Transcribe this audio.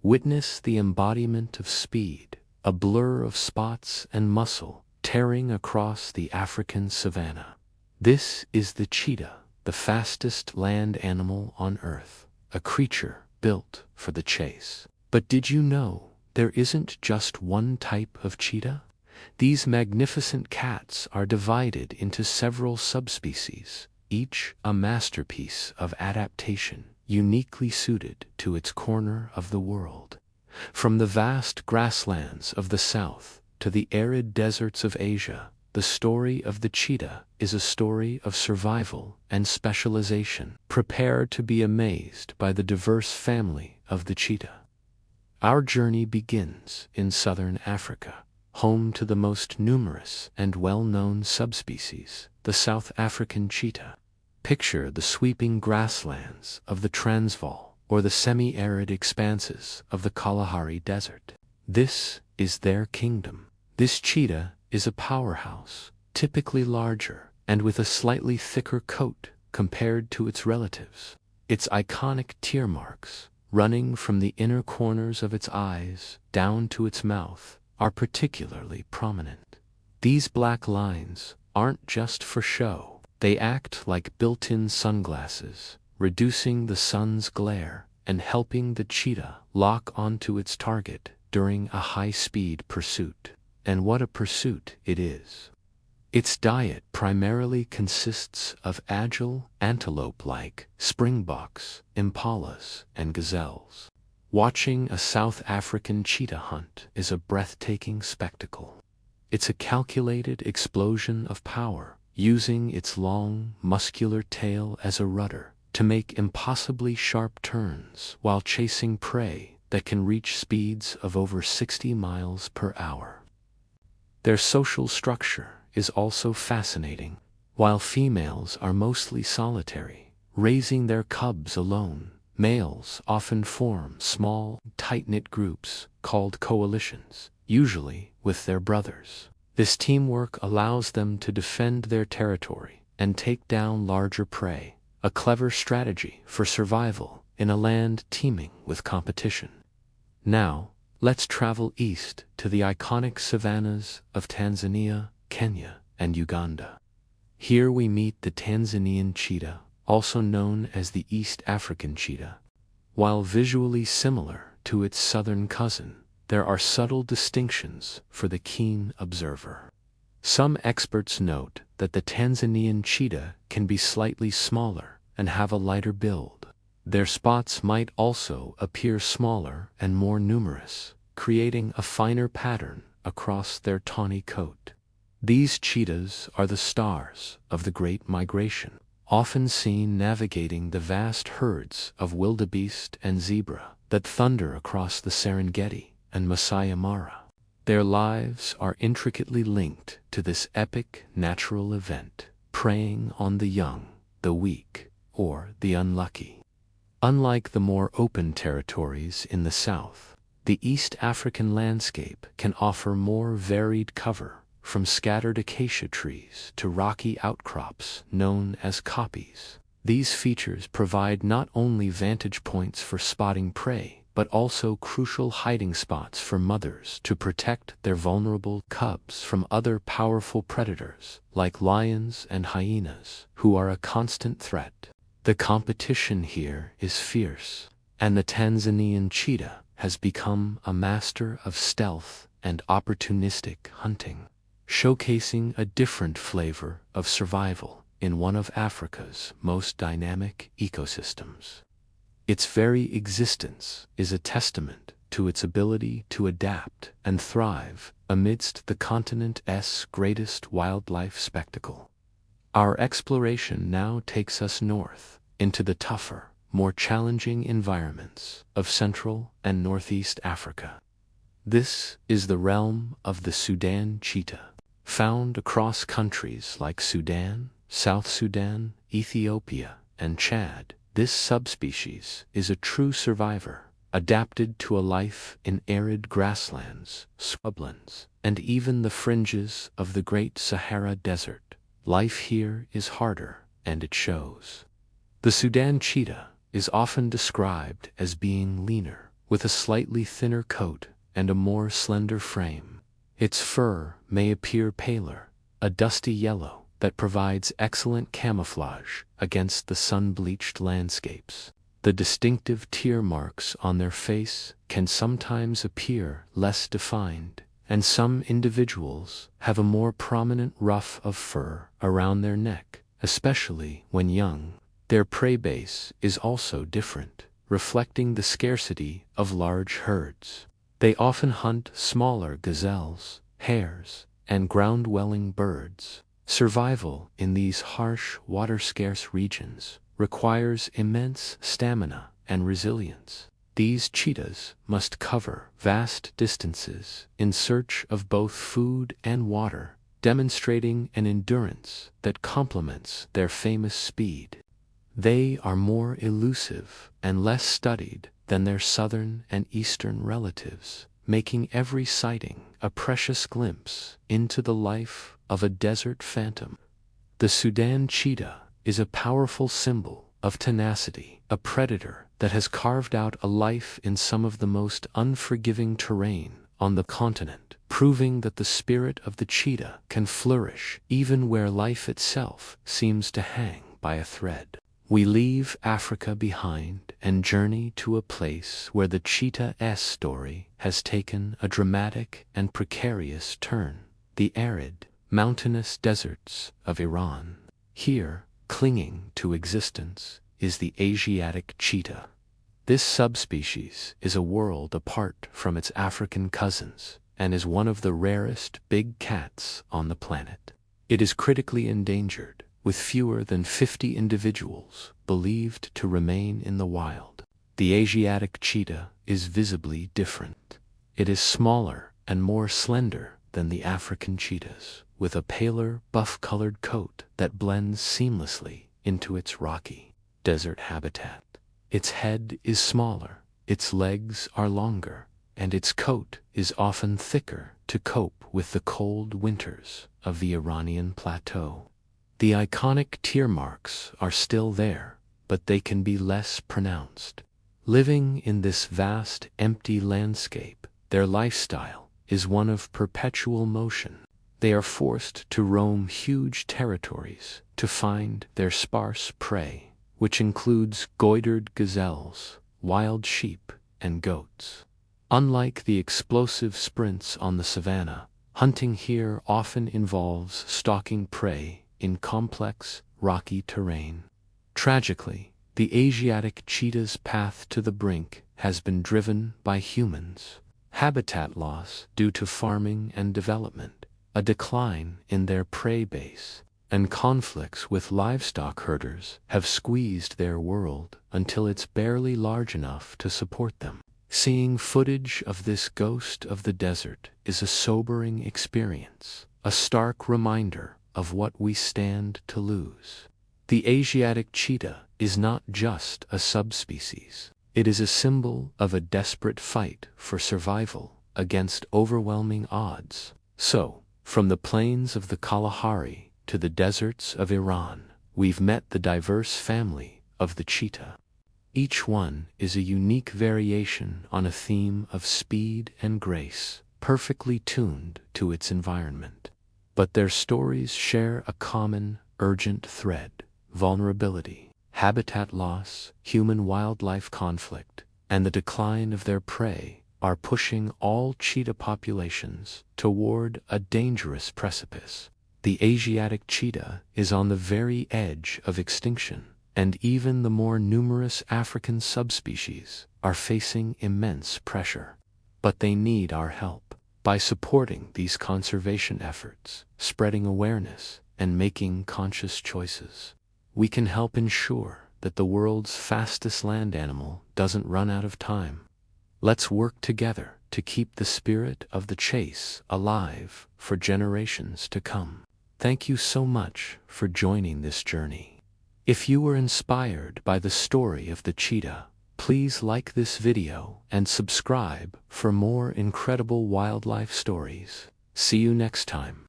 Witness the embodiment of speed, a blur of spots and muscle, tearing across the African savanna. This is the cheetah, the fastest land animal on Earth, a creature built for the chase. But did you know there isn't just one type of cheetah? These magnificent cats are divided into several subspecies, each a masterpiece of adaptation, uniquely suited to its corner of the world. From the vast grasslands of the South to the arid deserts of Asia, the story of the cheetah is a story of survival and specialization. Prepare to be amazed by the diverse family of the cheetah. Our journey begins in southern Africa, home to the most numerous and well-known subspecies, the South African cheetah. Picture the sweeping grasslands of the Transvaal or the semi-arid expanses of the Kalahari Desert. This is their kingdom. This cheetah is a powerhouse, typically larger and with a slightly thicker coat compared to its relatives. Its iconic tear marks, running from the inner corners of its eyes down to its mouth, are particularly prominent. These black lines aren't just for show. They act like built-in sunglasses, reducing the sun's glare and helping the cheetah lock onto its target during a high-speed pursuit. And what a pursuit it is. Its diet primarily consists of agile, antelope-like springboks, impalas, and gazelles. Watching a South African cheetah hunt is a breathtaking spectacle. It's a calculated explosion of power, using its long, muscular tail as a rudder to make impossibly sharp turns while chasing prey that can reach speeds of over 60 miles per hour. Their social structure is also fascinating. While females are mostly solitary, raising their cubs alone, males often form small, tight-knit groups called coalitions, usually with their brothers. This teamwork allows them to defend their territory and take down larger prey, a clever strategy for survival in a land teeming with competition. Now, let's travel east to the iconic savannas of Tanzania, Kenya, and Uganda. Here we meet the Tanzanian cheetah, also known as the East African cheetah. While visually similar to its southern cousin, there are subtle distinctions for the keen observer. Some experts note that the Tanzanian cheetah can be slightly smaller and have a lighter build. Their spots might also appear smaller and more numerous, creating a finer pattern across their tawny coat. These cheetahs are the stars of the Great Migration, often seen navigating the vast herds of wildebeest and zebra that thunder across the Serengeti and Masai Mara. Their lives are intricately linked to this epic natural event, preying on the young, the weak, or the unlucky. Unlike the more open territories in the south, the East African landscape can offer more varied cover, from scattered acacia trees to rocky outcrops known as koppies. These features provide not only vantage points for spotting prey, but also crucial hiding spots for mothers to protect their vulnerable cubs from other powerful predators, like lions and hyenas, who are a constant threat. The competition here is fierce, and the Tanzanian cheetah has become a master of stealth and opportunistic hunting, showcasing a different flavor of survival in one of Africa's most dynamic ecosystems. Its very existence is a testament to its ability to adapt and thrive amidst the continent's greatest wildlife spectacle. Our exploration now takes us north into the tougher, more challenging environments of Central and Northeast Africa. This is the realm of the Sudan cheetah, found across countries like Sudan, South Sudan, Ethiopia, and Chad. This subspecies is a true survivor, adapted to a life in arid grasslands, scrublands, and even the fringes of the Great Sahara Desert. Life here is harder, and it shows. The Sudan cheetah is often described as being leaner, with a slightly thinner coat and a more slender frame. Its fur may appear paler, a dusty yellow that provides excellent camouflage against the sun-bleached landscapes. The distinctive tear marks on their face can sometimes appear less defined, and some individuals have a more prominent ruff of fur around their neck, especially when young. Their prey base is also different, reflecting the scarcity of large herds. They often hunt smaller gazelles, hares, and ground-dwelling birds. Survival in these harsh, water-scarce regions requires immense stamina and resilience. These cheetahs must cover vast distances in search of both food and water, demonstrating an endurance that complements their famous speed. They are more elusive and less studied than their southern and eastern relatives, making every sighting a precious glimpse into the life of a desert phantom. The Sudan cheetah is a powerful symbol of tenacity, a predator that has carved out a life in some of the most unforgiving terrain on the continent, proving that the spirit of the cheetah can flourish even where life itself seems to hang by a thread. We leave Africa behind and journey to a place where the cheetah's story has taken a dramatic and precarious turn: the arid, mountainous deserts of Iran. Here, clinging to existence, is the Asiatic cheetah. This subspecies is a world apart from its African cousins and is one of the rarest big cats on the planet. It is critically endangered, with fewer than 50 individuals believed to remain in the wild. The Asiatic cheetah is visibly different. It is smaller and more slender than the African cheetahs, with a paler, buff-colored coat that blends seamlessly into its rocky desert habitat. Its head is smaller, its legs are longer, and its coat is often thicker to cope with the cold winters of the Iranian plateau. The iconic tear marks are still there, but they can be less pronounced. Living in this vast, empty landscape, their lifestyle is one of perpetual motion. They are forced to roam huge territories to find their sparse prey, which includes goitered gazelles, wild sheep, and goats. Unlike the explosive sprints on the savanna, hunting here often involves stalking prey in complex, rocky terrain. Tragically, the Asiatic cheetah's path to the brink has been driven by humans. Habitat loss due to farming and development, a decline in their prey base, and conflicts with livestock herders have squeezed their world until it's barely large enough to support them. Seeing footage of this ghost of the desert is a sobering experience, a stark reminder of what we stand to lose. The Asiatic cheetah is not just a subspecies. It is a symbol of a desperate fight for survival against overwhelming odds. So, from the plains of the Kalahari to the deserts of Iran, we've met the diverse family of the cheetah. Each one is a unique variation on a theme of speed and grace, perfectly tuned to its environment. But their stories share a common, urgent thread: vulnerability, habitat loss, human-wildlife conflict, and the decline of their prey are pushing all cheetah populations toward a dangerous precipice. The Asiatic cheetah is on the very edge of extinction, and even the more numerous African subspecies are facing immense pressure. But they need our help. By supporting these conservation efforts, spreading awareness, and making conscious choices, we can help ensure that the world's fastest land animal doesn't run out of time. Let's work together to keep the spirit of the chase alive for generations to come. Thank you so much for joining this journey. If you were inspired by the story of the cheetah, please like this video and subscribe for more incredible wildlife stories. See you next time.